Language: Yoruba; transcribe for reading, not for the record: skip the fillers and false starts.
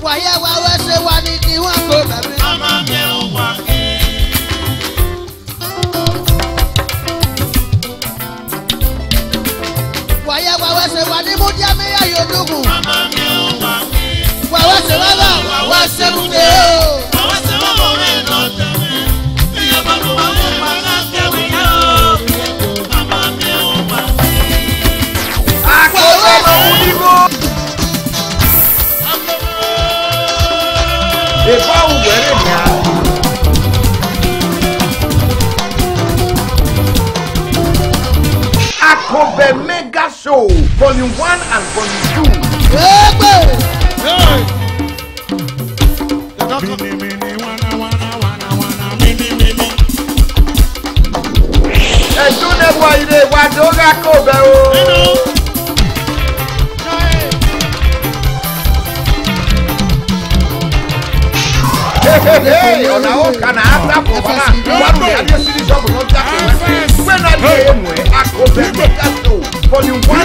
Wàyẹ̀ wá wẹ́sẹ̀ wá ní kí wọ́n kó bẹ̀rẹ̀. Mama mi ò wá kí. Wàyẹ̀ wá wẹ́sẹ̀ wá ní múdíá mẹ́yà yóò dúkùn. Mama mi ò wá kí. Wà wẹ́sẹ̀ wá bá wà wẹ́sẹ̀ mú dé o. Wà wẹ́sẹ̀ wá bọ̀ rẹ̀ lọ tẹ̀lé. Ìyá bàbá wa mú bàbá kẹ́wì yá o. Mama mi ò wá kí. Akobe ló ń dìbò. Ìfọ̀ òwúrẹ̀ ni a. Akobe Mega Show Volume 1 and Volume 2. Hey! Ẹ̀dùn lẹ́wọ̀ ilé ìwádìí ó rà Akobe o. Ọ̀nà ó kàn á sáfù bọ́lá wọ́n mi adé sí ní sọ́ọ̀bù lọ́jà kò wẹ́. Gbẹ́nà ní èèmù ẹ̀ Akobe Mega Show Volume 1